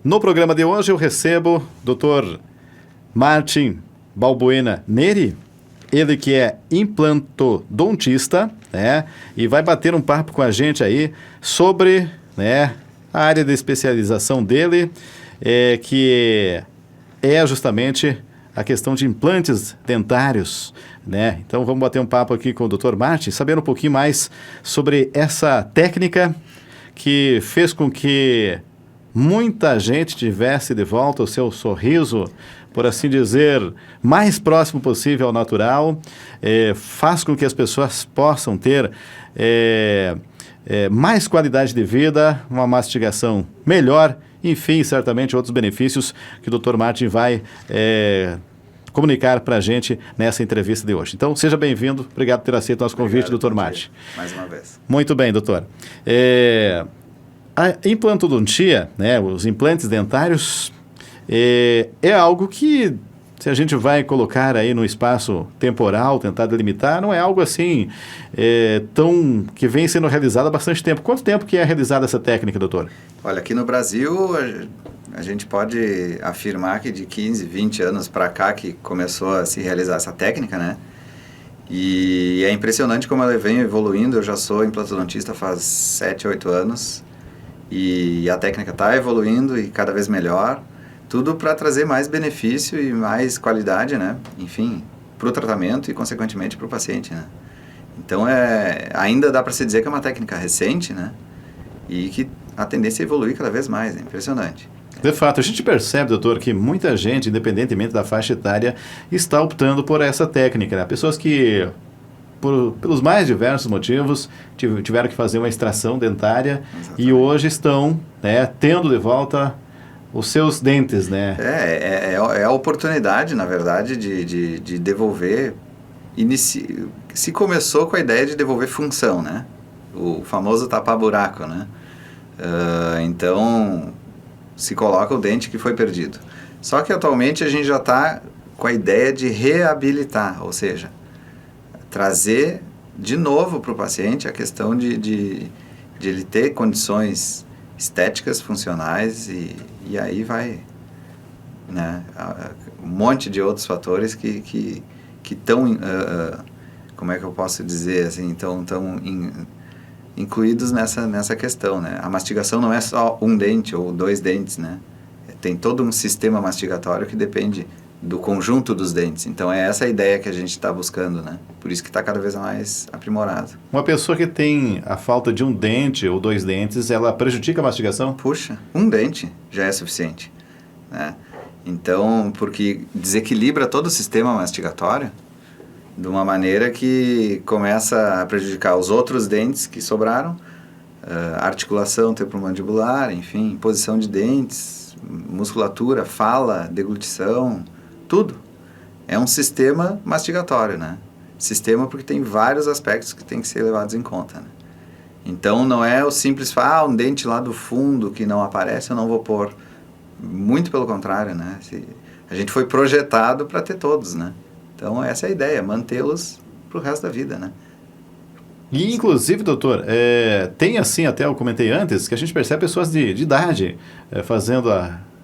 No programa de hoje eu recebo o Dr. Martin Balbuena Neri, ele que é implantodontista, né? E vai bater um papo com a gente aí sobre, né, a área de especialização dele, que é justamente a questão de implantes dentários, né? Então vamos bater um papo aqui com o Dr. Martin, sabendo um pouquinho mais sobre essa técnica que fez com que muita gente tivesse de volta o seu sorriso, por assim dizer, mais próximo possível ao natural, faz com que as pessoas possam ter mais qualidade de vida, uma mastigação melhor, enfim, certamente outros benefícios que o Dr. Martin vai comunicar para a gente nessa entrevista de hoje. Então, seja bem-vindo. Obrigado por ter aceito o nosso convite, Dr. Martin. Mais uma vez. Muito bem, doutor. A implantodontia, né, os implantes dentários, é algo que, se a gente vai colocar aí no espaço temporal, tentar delimitar, não é algo assim que vem sendo realizado há bastante tempo. Quanto tempo que é realizada essa técnica, doutor? Olha, aqui no Brasil, a gente pode afirmar que de 15, 20 anos para cá que começou a se realizar essa técnica, né? E é impressionante como ela vem evoluindo. Eu já sou implantodontista faz 7, 8 anos e a técnica está evoluindo e cada vez melhor. Tudo para trazer mais benefício e mais qualidade, né? Enfim, para o tratamento e, consequentemente, para o paciente, né? Então, ainda dá para se dizer que é uma técnica recente, né? E que a tendência é evoluir cada vez mais, é impressionante. De fato, a gente percebe, doutor, que muita gente, independentemente da faixa etária, está optando por essa técnica, né? Pessoas que, pelos mais diversos motivos, tiveram que fazer uma extração dentária. Exatamente. E hoje estão, né, tendo de volta os seus dentes, né? É a oportunidade, na verdade, de devolver. Se começou com a ideia de devolver função, né? O famoso tapar-buraco, né? Então, se coloca o dente que foi perdido. Só que atualmente a gente já está com a ideia de reabilitar, ou seja, trazer de novo para o paciente a questão de ele ter condições estéticas, funcionais e aí vai, né, um monte de outros fatores que estão, como é que eu posso dizer assim, estão incluídos nessa questão, né? A mastigação não é só um dente ou 2 dentes, né? Tem todo um sistema mastigatório que depende do conjunto dos dentes. Então, é essa a ideia que a gente está buscando, né? Por isso que está cada vez mais aprimorado. Uma pessoa que tem a falta de um dente ou 2 dentes, ela prejudica a mastigação? Puxa, um dente já é suficiente, né? Então, porque desequilibra todo o sistema mastigatório de uma maneira que começa a prejudicar os outros dentes que sobraram, articulação temporomandibular, enfim, posição de dentes, musculatura, fala, deglutição, tudo. É um sistema mastigatório, né? Sistema porque tem vários aspectos que tem que ser levados em conta, né? Então, não é o simples, um dente lá do fundo que não aparece, eu não vou pôr. Muito pelo contrário, né? A gente foi projetado para ter todos, né? Então, essa é a ideia, mantê-los para o resto da vida, né? E, inclusive, doutor, tem assim, até eu comentei antes, que a gente percebe pessoas de idade fazendo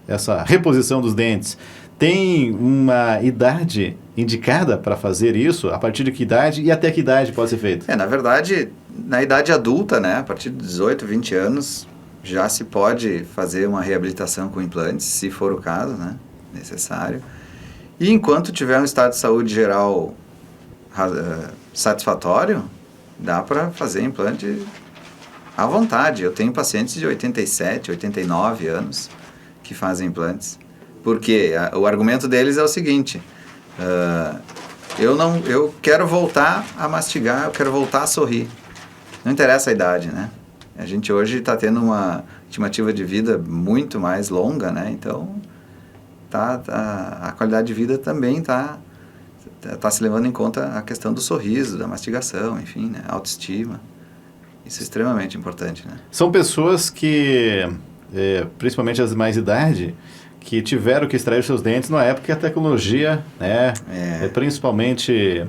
essa reposição dos dentes. Tem uma idade indicada para fazer isso? A partir de que idade e até que idade pode ser feito? Na verdade, na idade adulta, né, a partir de 18, 20 anos, já se pode fazer uma reabilitação com implantes, se for o caso, né, necessário. E enquanto tiver um estado de saúde geral satisfatório, dá para fazer implante à vontade. Eu tenho pacientes de 87, 89 anos que fazem implantes. Porque o argumento deles é o seguinte, eu quero voltar a mastigar, eu quero voltar a sorrir. Não interessa a idade, né? A gente hoje está tendo uma estimativa de vida muito mais longa, né? Então, a qualidade de vida também está se levando em conta a questão do sorriso, da mastigação, enfim, né? Autoestima. Isso é extremamente importante, né? São pessoas que, principalmente as de mais idade, que tiveram que extrair seus dentes na época que a tecnologia, né, principalmente,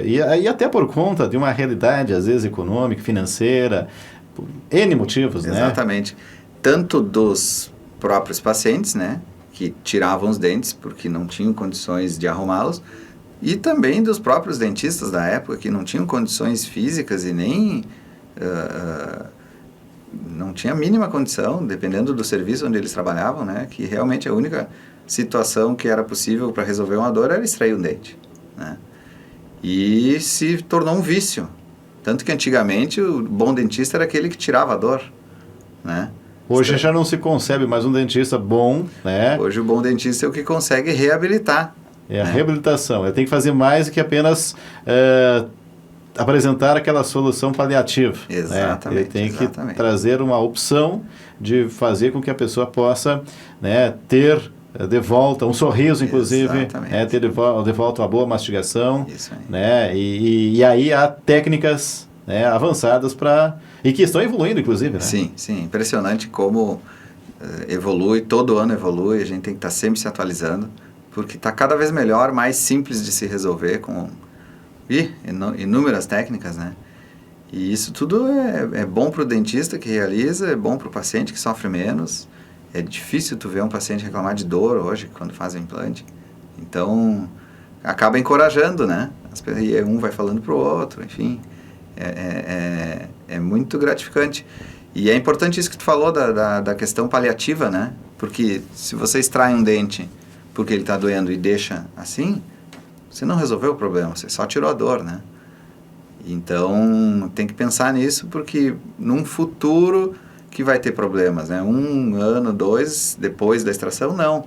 e até por conta de uma realidade, às vezes, econômica, financeira, por N motivos, né? Exatamente. Tanto dos próprios pacientes, né, que tiravam os dentes porque não tinham condições de arrumá-los, e também dos próprios dentistas da época que não tinham condições físicas e nem não tinha a mínima condição, dependendo do serviço onde eles trabalhavam, né, que realmente a única situação que era possível para resolver uma dor era extrair um dente, né, e se tornou um vício, tanto que antigamente o bom dentista era aquele que tirava a dor, né. Hoje já não se concebe mais um dentista bom, né? Hoje o bom dentista é o que consegue reabilitar. É a reabilitação. Ele tem que fazer mais do que apenas apresentar aquela solução paliativa. Exatamente. Né? Ele tem que trazer uma opção de fazer com que a pessoa possa, né, ter de volta um sorriso, inclusive, ter de volta uma boa mastigação. Isso aí. Né? E aí há técnicas, né, avançadas e que estão evoluindo, inclusive. Né? Sim, sim. Impressionante como evolui, todo ano evolui, a gente tem que estar sempre se atualizando, porque está cada vez melhor, mais simples de se resolver com inúmeras técnicas, né? E isso tudo é bom para o dentista que realiza, é bom para o paciente que sofre menos. É difícil tu ver um paciente reclamar de dor hoje, quando faz o implante. Então, acaba encorajando, né? E um vai falando para o outro, enfim. É muito gratificante. E é importante isso que tu falou da questão paliativa, né? Porque se você extrai um dente porque ele está doendo e deixa assim, você não resolveu o problema, você só tirou a dor, né? Então, tem que pensar nisso porque num futuro que vai ter problemas, né? 1 ano, 2, depois da extração, não.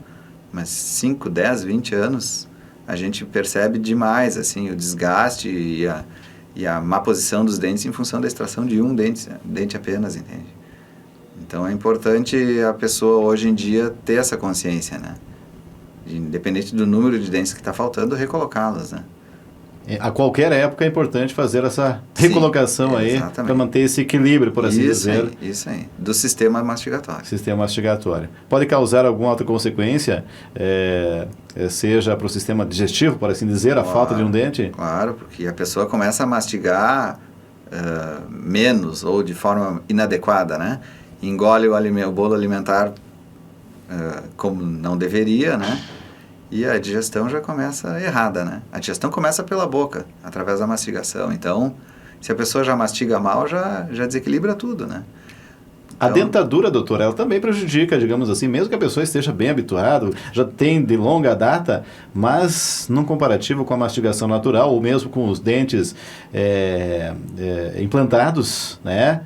Mas 5, 10, 20 anos, a gente percebe demais, assim, o desgaste e a má posição dos dentes em função da extração de um dente apenas, entende? Então, é importante a pessoa, hoje em dia, ter essa consciência, né? Independente do número de dentes que está faltando, recolocá-los, né? A qualquer época é importante fazer essa recolocação. Sim, aí para manter esse equilíbrio, por assim dizer. Isso aí, do sistema mastigatório. Sistema mastigatório. Pode causar alguma outra consequência, seja para o sistema digestivo, por assim dizer, a falta de um dente? Claro, porque a pessoa começa a mastigar menos ou de forma inadequada, né? Engole o bolo alimentar como não deveria, né? E a digestão já começa errada, né? A digestão começa pela boca, através da mastigação. Então, se a pessoa já mastiga mal, já desequilibra tudo, né? Então, a dentadura, doutor, ela também prejudica, digamos assim, mesmo que a pessoa esteja bem habituada, já tem de longa data, mas num comparativo com a mastigação natural, ou mesmo com os dentes implantados, né?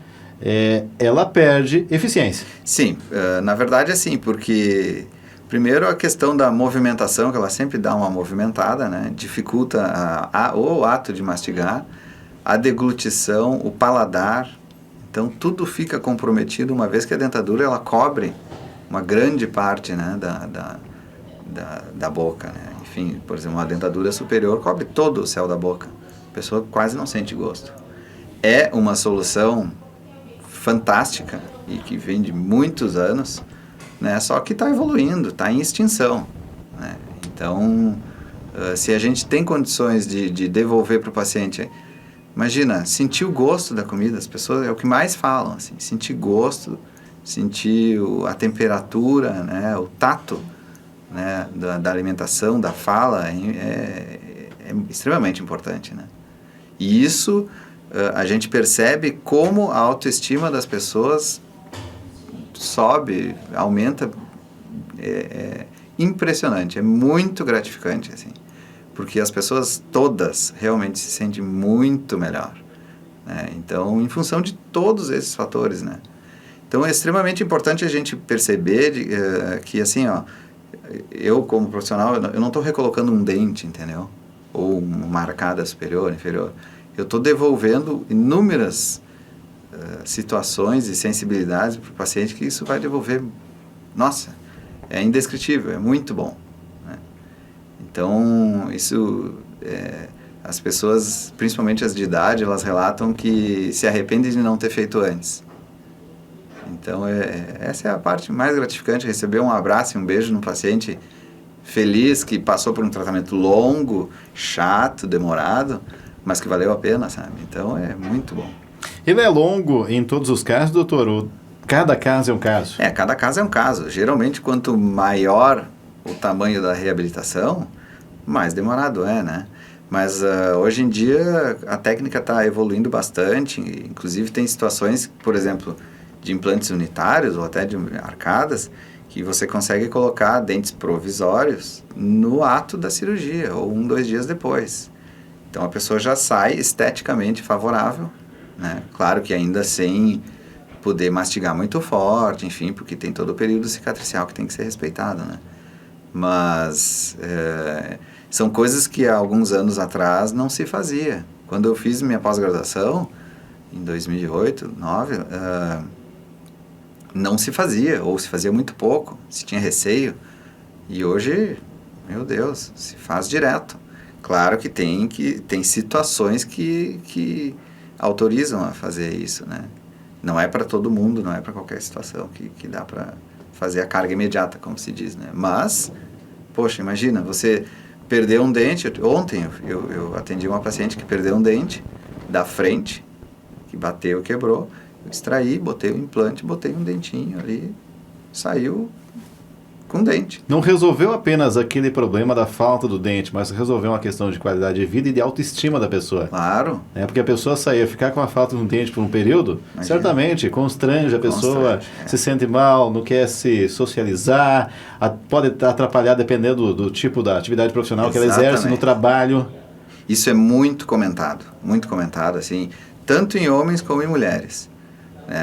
Ela perde eficiência. Sim, na verdade é assim, porque primeiro a questão da movimentação, que ela sempre dá uma movimentada, né? Dificulta o ato de mastigar, a deglutição, o paladar, então tudo fica comprometido uma vez que a dentadura ela cobre uma grande parte, né, da boca, né? Enfim, por exemplo, uma dentadura superior cobre todo o céu da boca, a pessoa quase não sente gosto. É uma solução fantástica e que vem de muitos anos, né? Só que está evoluindo, está em extinção, né? Então, se a gente tem condições de devolver para o paciente, imagina, sentir o gosto da comida, as pessoas é o que mais falam, assim, sentir gosto, sentir a temperatura, né? O tato, né? da alimentação, da fala, é extremamente importante, né? E isso a gente percebe como a autoestima das pessoas sobe, aumenta, impressionante, é muito gratificante, assim, porque as pessoas todas realmente se sentem muito melhor, né? Então, em função de todos esses fatores, né? Então, é extremamente importante a gente perceber que, assim, ó, eu como profissional, eu não estou recolocando um dente, entendeu? Ou uma arcada superior, inferior. Eu estou devolvendo inúmeras situações e sensibilidades para o paciente que isso vai devolver. Nossa, é indescritível, é muito bom, né? Então, isso, as pessoas, principalmente as de idade, elas relatam que se arrependem de não ter feito antes. Então, essa é a parte mais gratificante, receber um abraço e um beijo no paciente feliz que passou por um tratamento longo, chato, demorado, mas que valeu a pena, sabe? Então, é muito bom. Ele é longo em todos os casos, doutor? Cada caso é um caso. Cada caso é um caso. Geralmente, quanto maior o tamanho da reabilitação, mais demorado é, né? Mas hoje em dia a técnica está evoluindo bastante, inclusive tem situações, por exemplo, de implantes unitários ou até de arcadas, que você consegue colocar dentes provisórios no ato da cirurgia, ou 2 dias depois. Então a pessoa já sai esteticamente favorável, né? Claro que ainda sem poder mastigar muito forte, enfim, porque tem todo o período cicatricial que tem que ser respeitado, né? Mas são coisas que há alguns anos atrás não se fazia. Quando eu fiz minha pós-graduação, em 2008, 2009, não se fazia, ou se fazia muito pouco, se tinha receio. E hoje, meu Deus, se faz direto. Claro que tem situações que autorizam a fazer isso, né? Não é para todo mundo, não é para qualquer situação que dá para fazer a carga imediata, como se diz, né? Mas, poxa, imagina, você perdeu um dente. Ontem eu atendi uma paciente que perdeu um dente da frente, que bateu, quebrou. Eu extraí, botei o implante, botei um dentinho ali, saiu com dente. Não resolveu apenas aquele problema da falta do dente, mas resolveu uma questão de qualidade de vida e de autoestima da pessoa. Claro. Porque a pessoa sair, ficar com a falta de um dente por um período, certamente constrange a pessoa, se sente mal, não quer se socializar, pode atrapalhar dependendo do tipo da atividade profissional que ela exerce no trabalho. Isso é muito comentado, assim, tanto em homens como em mulheres.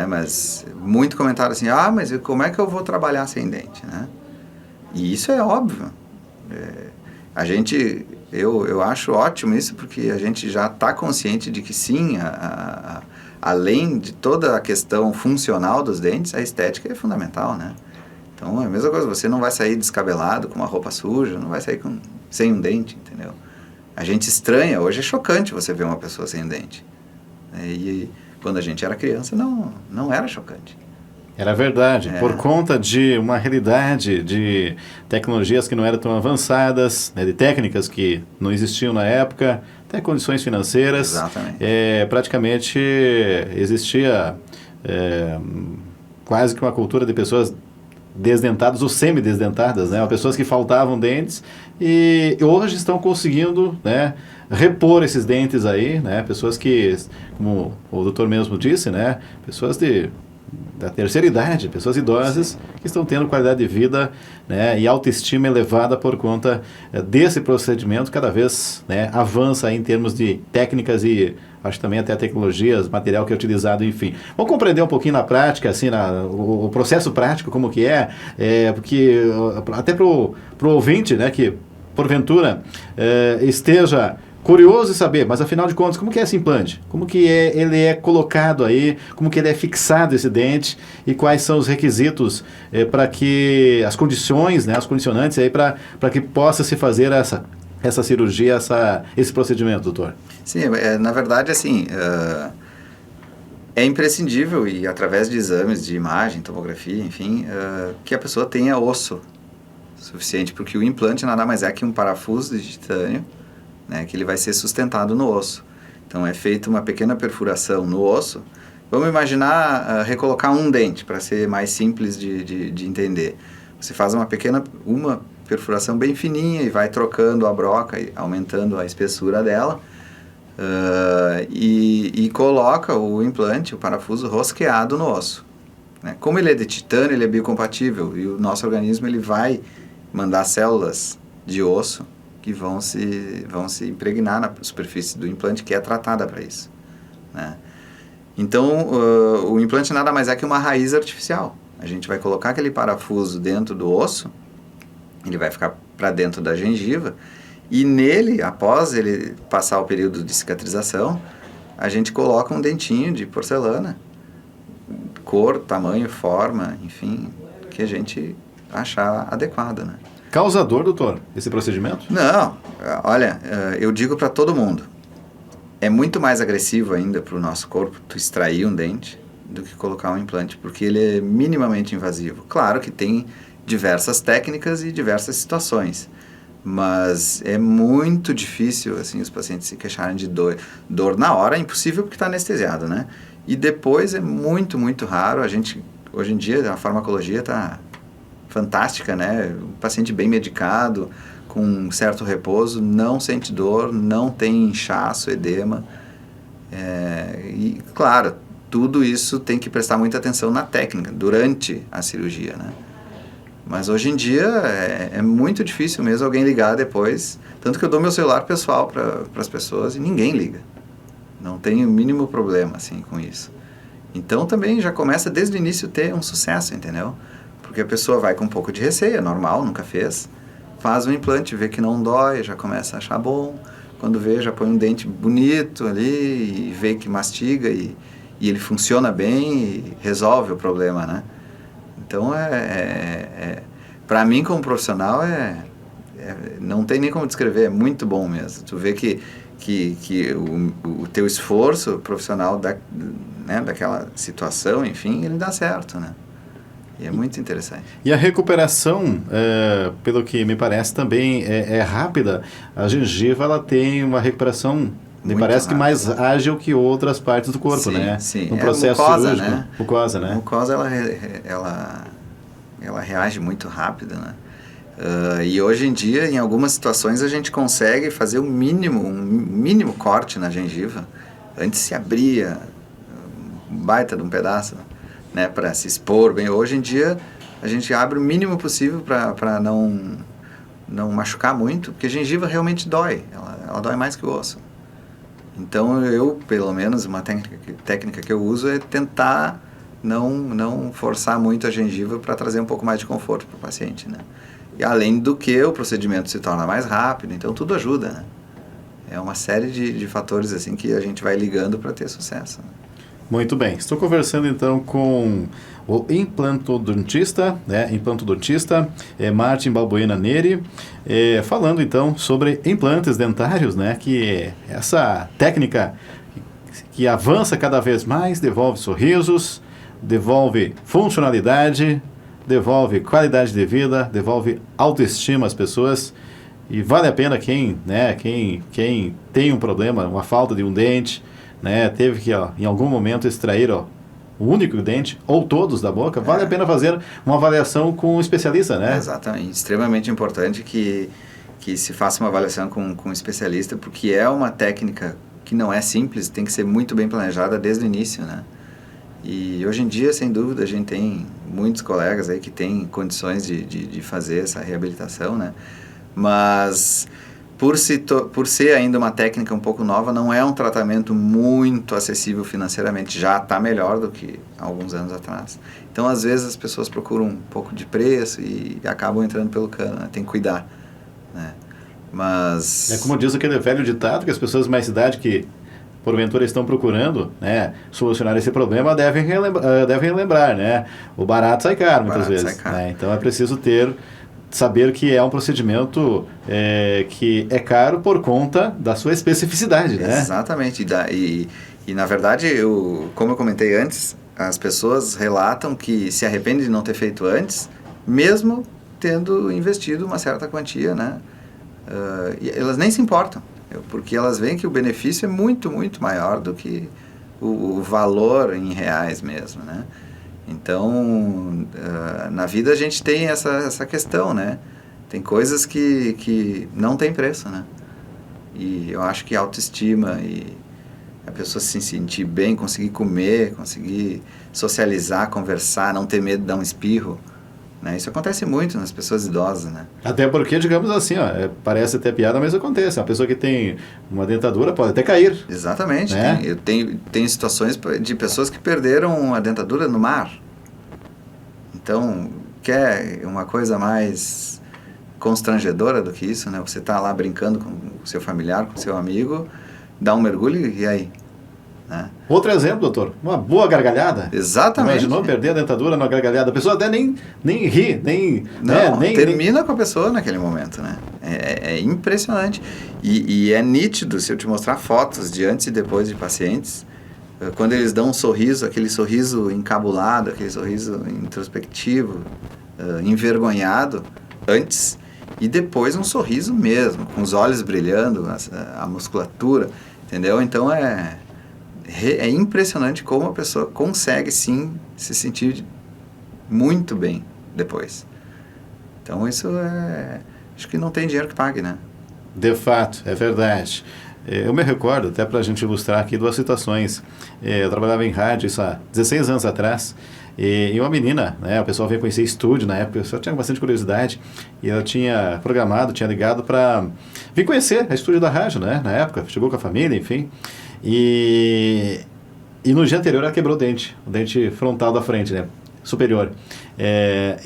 Mas muito comentado assim, mas como é que eu vou trabalhar sem dente, né? E isso é óbvio. Eu acho ótimo isso, porque a gente já está consciente de que sim, além de toda a questão funcional dos dentes, a estética é fundamental, né? Então é a mesma coisa, você não vai sair descabelado, com uma roupa suja, não vai sair sem um dente, entendeu? A gente estranha, hoje é chocante você ver uma pessoa sem dente. E quando a gente era criança, não era chocante. Era verdade, por conta de uma realidade de tecnologias que não eram tão avançadas, de técnicas que não existiam na época, até condições financeiras. Exatamente. Praticamente existia quase que uma cultura de pessoas desdentadas ou semidesdentadas, né? Pessoas que faltavam dentes e hoje estão conseguindo, né, repor esses dentes aí, né? Pessoas que, como o doutor mesmo disse, né, pessoas da terceira idade, pessoas idosas que estão tendo qualidade de vida, né, e autoestima elevada por conta desse procedimento, cada vez, né, avança em termos de técnicas e acho também até tecnologias, material que é utilizado, enfim. Vamos compreender um pouquinho na prática, assim, o processo prático, como que porque até pro ouvinte, né, que porventura esteja curioso em saber, mas afinal de contas, como que é esse implante? Como que ele é colocado aí? Como que ele é fixado esse dente? E quais são os requisitos para que, as condições, né, as condicionantes aí para que possa se fazer essa cirurgia, esse procedimento, doutor? Sim, na verdade, assim, é imprescindível e através de exames de imagem, tomografia, enfim, que a pessoa tenha osso suficiente, porque o implante nada mais é que um parafuso de titânio, né, que ele vai ser sustentado no osso. Então é feita uma pequena perfuração no osso. Vamos imaginar recolocar um dente, para ser mais simples de entender. Você faz uma perfuração bem fininha e vai trocando a broca, aumentando a espessura dela, e coloca o implante, o parafuso rosqueado no osso, né? Como ele é de titânio, ele é biocompatível e o nosso organismo ele vai mandar células de osso que vão se impregnar na superfície do implante, que é tratada para isso, né? Então, o implante nada mais é que uma raiz artificial. A gente vai colocar aquele parafuso dentro do osso, ele vai ficar para dentro da gengiva, e nele, após ele passar o período de cicatrização, a gente coloca um dentinho de porcelana, cor, tamanho, forma, enfim, que a gente achar adequado, né? Causador, doutor, esse procedimento? Não, olha, eu digo para todo mundo, é muito mais agressivo ainda para o nosso corpo tu extrair um dente do que colocar um implante, porque ele é minimamente invasivo. Claro que tem diversas técnicas e diversas situações, mas é muito difícil, assim, os pacientes se queixarem de dor. Dor na hora é impossível porque está anestesiado, né? E depois é muito, muito raro a gente hoje em dia a farmacologia está fantástica, né? O paciente bem medicado, com um certo repouso, não sente dor, não tem inchaço, edema. E, claro, tudo isso tem que prestar muita atenção na técnica, durante a cirurgia, né? Mas hoje em dia é muito difícil mesmo alguém ligar depois. Tanto que eu dou meu celular pessoal para as pessoas e ninguém liga. Não tem o mínimo problema assim, com isso. Então também já começa desde o início ter um sucesso, entendeu? Porque a pessoa vai com um pouco de receio, é normal, nunca fez. Faz o implante, vê que não dói, já começa a achar bom. Quando vê, já põe um dente bonito ali e vê que mastiga e ele funciona bem e resolve o problema, né? Então, para mim, como profissional, não tem nem como descrever, é muito bom mesmo. Tu vê que o teu esforço profissional daquela situação, enfim, ele dá certo, né? E é muito interessante. E a recuperação, pelo que me parece, também é rápida. A gengiva, ela tem uma recuperação, me parece que mais ágil que outras partes do corpo, sim, né? Sim, no processo mucosa, cirúrgico. Né? Mucosa, né? A mucosa, ela reage muito rápido, né? E hoje em dia, em algumas situações, a gente consegue fazer um mínimo corte na gengiva. Antes se abria um baita de um pedaço, né, para se expor bem. Hoje em dia, a gente abre o mínimo possível para não machucar muito, porque a gengiva realmente dói. Ela dói mais que o osso. Então, pelo menos, uma técnica que eu uso é tentar não forçar muito a gengiva para trazer um pouco mais de conforto para o paciente, né? E além do que o procedimento se torna mais rápido, então tudo ajuda, né? É uma série de fatores assim que a gente vai ligando para ter sucesso, né? Muito bem. Estou conversando então com o implantodontista, Martin Balbuena Neri, falando então sobre implantes dentários, né? Que essa técnica que avança cada vez mais, devolve sorrisos, devolve funcionalidade, devolve qualidade de vida, devolve autoestima às pessoas e vale a pena quem tem um problema, uma falta de um dente, né, teve que em algum momento extrair o único dente ou todos da boca, vale a pena fazer uma avaliação com um especialista, né? Exatamente, extremamente importante que se faça uma avaliação com um especialista, porque é uma técnica que não é simples, tem que ser muito bem planejada desde o início, né? E hoje em dia, sem dúvida, a gente tem muitos colegas aí que têm condições de fazer essa reabilitação, né? Mas por ser ainda uma técnica um pouco nova, não é um tratamento muito acessível financeiramente. Já está melhor do que alguns anos atrás. Então, às vezes, as pessoas procuram um pouco de preço e acabam entrando pelo cano, né? Tem que cuidar, né? Mas... É como diz aquele velho ditado, que as pessoas de mais idade que porventura estão procurando, né, solucionar esse problema, devem lembrar, né? O barato sai caro, muitas vezes. Sai caro. Né? Então é preciso saber que é um procedimento que é caro por conta da sua especificidade, né? Exatamente. E na verdade, como eu comentei antes, as pessoas relatam que se arrependem de não ter feito antes, mesmo tendo investido uma certa quantia, né? E elas nem se importam, porque elas veem que o benefício é muito, muito maior do que o valor em reais mesmo, né? Então, na vida a gente tem essa questão, né? Tem coisas que não tem preço, né? E eu acho que a autoestima e a pessoa se sentir bem, conseguir comer, conseguir socializar, conversar, não ter medo de dar um espirro, né? Isso acontece muito nas pessoas idosas, né? Até porque, digamos assim, parece até piada, mas acontece. Uma pessoa que tem uma dentadura pode até cair. Exatamente. Né? Eu tenho situações de pessoas que perderam a dentadura no mar. Então, quer uma coisa mais constrangedora do que isso, né? Você está lá brincando com o seu familiar, com o seu amigo, dá um mergulho e aí? Né? Outro exemplo, doutor, uma boa gargalhada. Exatamente. Imaginou perder a dentadura numa gargalhada? A pessoa até nem ri, termina com a pessoa naquele momento, né? É impressionante. E é nítido, se eu te mostrar fotos de antes e depois de pacientes, quando eles dão um sorriso, aquele sorriso encabulado, aquele sorriso introspectivo, envergonhado, antes, e depois um sorriso mesmo, com os olhos brilhando, a musculatura, entendeu? Então é impressionante como a pessoa consegue sim se sentir muito bem depois. Então isso acho que não tem dinheiro que pague, né? De fato, é verdade. Eu me recordo, até para a gente ilustrar aqui, duas situações. Eu trabalhava em rádio isso há 16 anos atrás, e uma menina, né, o pessoal veio conhecer estúdio na época, eu só tinha bastante curiosidade, e ela tinha programado, tinha ligado para vir conhecer a estúdio da rádio, né, na época, chegou com a família, enfim, e no dia anterior ela quebrou o dente frontal da frente, né, superior.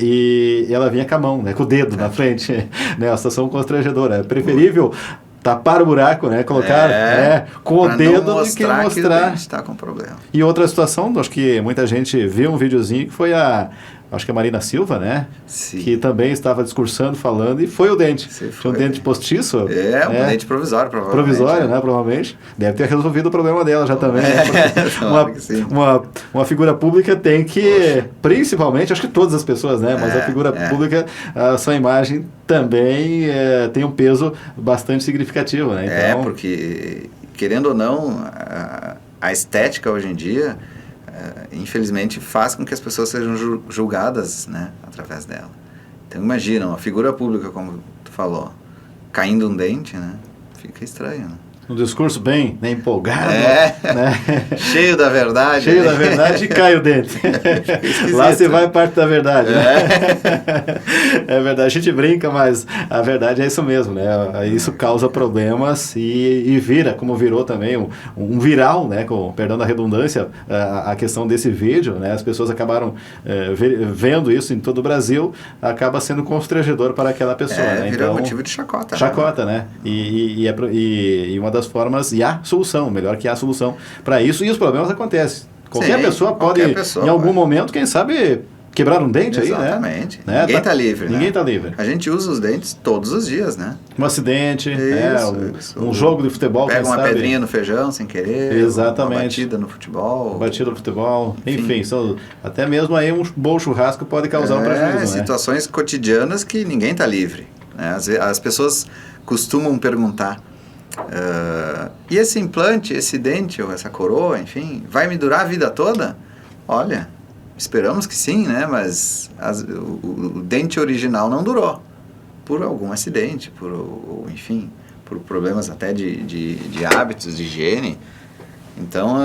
E ela vinha com a mão, né, com o dedo na frente, né, uma situação constrangedora. É preferível tapar o buraco, né, colocar com o dedo do que mostrar que o dente está com problema. E outra situação, acho que muita gente viu um videozinho que foi acho que a Marina Silva, né? Sim. Que também estava discursando, falando, e foi o dente. Tinha um dente postiço. Um dente provisório, provavelmente. Provisório, né? Provavelmente. Deve ter resolvido o problema dela já também. Né? Uma figura pública tem que, principalmente, acho que todas as pessoas, né? Mas a figura pública, a sua imagem também tem um peso bastante significativo, né? Então, porque, querendo ou não, a estética hoje em dia, infelizmente, faz com que as pessoas sejam julgadas, né, através dela. Então, imagina, uma figura pública, como tu falou, caindo um dente, né, fica estranho, né? Um discurso bem empolgado, né? Cheio da verdade. Cheio da verdade e cai o dente. Lá você vai parte da verdade. É verdade, a gente brinca, mas a verdade é isso mesmo, né? Isso causa problemas e vira, como virou também, um viral, né? Com perdão da redundância, a questão desse vídeo, né? As pessoas acabaram vendo isso em todo o Brasil, acaba sendo constrangedor para aquela pessoa, né? Virou motivo de chacota. Chacota, né? E uma das formas, e há solução, melhor que há solução para isso, e os problemas acontecem. Qualquer pessoa pode, em algum momento, quem sabe, quebrar um dente. Exatamente. Aí, né? Ninguém está livre, Ninguém está livre. A gente usa os dentes todos os dias, né? Um acidente, um jogo de futebol, pega uma pedrinha no feijão sem querer. Exatamente. Uma batida no futebol. Batida no futebol. Enfim, até mesmo aí um bom churrasco pode causar um prejuízo, né? Situações cotidianas que ninguém está livre. Né? As pessoas costumam perguntar, e esse implante, esse dente ou essa coroa, enfim, vai me durar a vida toda? Olha, esperamos que sim, né? Mas o dente original não durou. Por algum acidente, enfim, por problemas até de hábitos, de higiene. Então,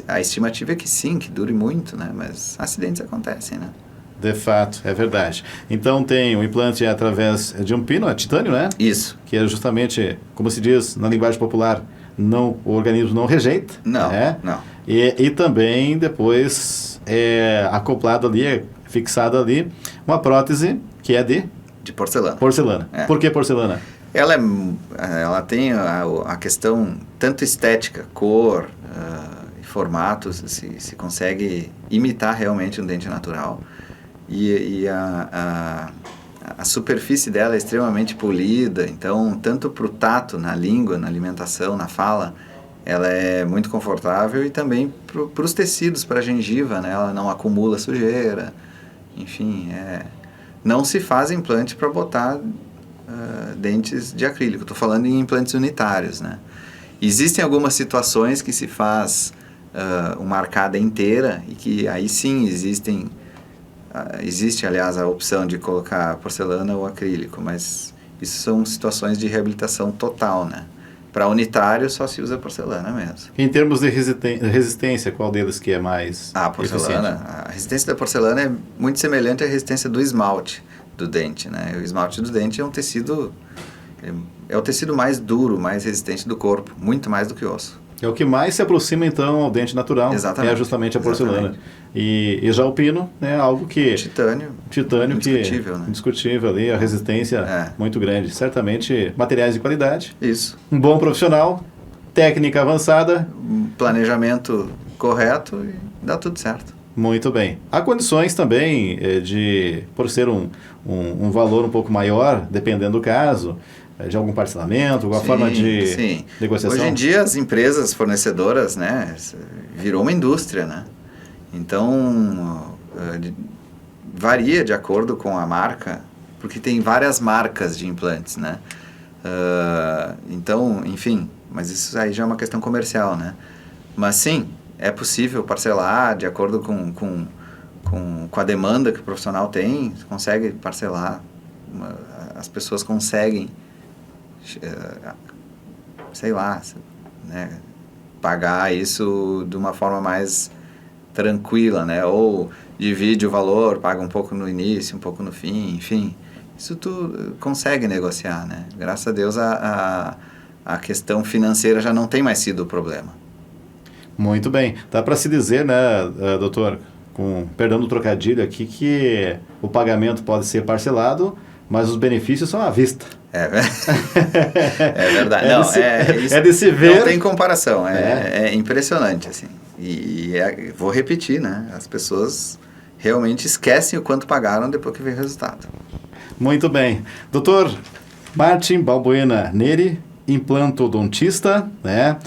a estimativa é que sim, que dure muito, né? Mas acidentes acontecem, né? De fato, é verdade. Então tem o implante através de um pino, titânio, né? Isso. Que é justamente, como se diz na linguagem popular, o organismo não rejeita. Não, né? não. E também depois acoplado ali, fixado ali, uma prótese que é de porcelana. Porcelana. Por que porcelana? Ela tem a questão tanto estética, cor, formato, se consegue imitar realmente um dente natural. E a superfície dela é extremamente polida, então, tanto para o tato, na língua, na alimentação, na fala, ela é muito confortável, e também para os tecidos, para a gengiva, né? Ela não acumula sujeira, enfim, não se faz implante para botar dentes de acrílico. Estou falando em implantes unitários, né? Existem algumas situações que se faz uma arcada inteira, e que aí sim existe, aliás, a opção de colocar porcelana ou acrílico, mas isso são situações de reabilitação total, né? Para unitário só se usa porcelana mesmo. Em termos de resistência, qual deles que é mais porcelana. eficiente? A resistência da porcelana é muito semelhante à resistência do esmalte do dente, né? O esmalte do dente é um tecido, é o tecido mais duro, mais resistente do corpo, muito mais do que o osso. É o que mais se aproxima, então, ao dente natural. Exatamente. É justamente a porcelana. E já o pino, né, algo que... Titânio indiscutível, né? Indiscutível ali, a resistência muito grande. Certamente, materiais de qualidade. Isso. Um bom profissional, técnica avançada. Planejamento correto e dá tudo certo. Muito bem. Há condições também por ser um valor um pouco maior, dependendo do caso, de algum parcelamento, alguma forma de negociação? Hoje em dia as empresas fornecedoras, né, virou uma indústria, né? Então, varia de acordo com a marca, porque tem várias marcas de implantes, né? Então, enfim, mas isso aí já é uma questão comercial, né? Mas sim, é possível parcelar de acordo com com a demanda que o profissional tem, consegue parcelar, as pessoas conseguem, sei lá, né, pagar isso de uma forma mais tranquila, né? Ou divide o valor, paga um pouco no início, um pouco no fim, enfim. Isso tu consegue negociar, né? Graças a Deus a questão financeira já não tem mais sido o problema. Muito bem. Dá para se dizer, né, doutor, com perdão do trocadilho aqui, que o pagamento pode ser parcelado, mas os benefícios são à vista. É verdade. É de se ver. Não tem comparação. É impressionante, assim. E vou repetir, né? As pessoas realmente esquecem o quanto pagaram depois que vem o resultado. Muito bem. Doutor Martin Balbuena Neri, implantodontista, né?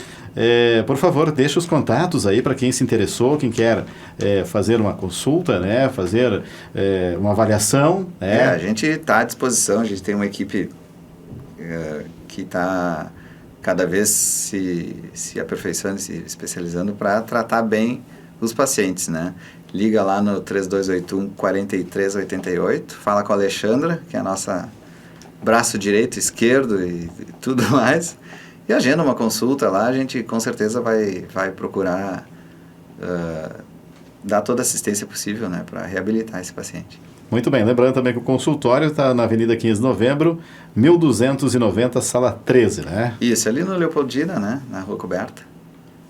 Por favor, deixe os contatos aí para quem se interessou, quem quer fazer uma consulta, né? Fazer uma avaliação. Né? A gente está à disposição, a gente tem uma equipe que está cada vez se aperfeiçoando, se especializando para tratar bem os pacientes, né? Liga lá no 3281-4388, fala com a Alexandra, que é a nossa braço direito, esquerdo e tudo mais, e agenda uma consulta lá, a gente com certeza vai procurar dar toda a assistência possível, né, para reabilitar esse paciente. Muito bem, lembrando também que o consultório está na Avenida 15 de Novembro, 1290, sala 13, né? Isso, ali no Leopoldina, né, na Rua Coberta.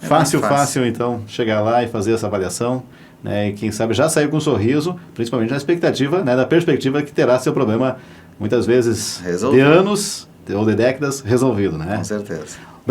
Fácil, então, chegar lá e fazer essa avaliação, né, e quem sabe já sair com um sorriso, principalmente na expectativa, né, da perspectiva que terá seu problema, muitas vezes resolvido. De anos ou de décadas, resolvido, né? Com certeza.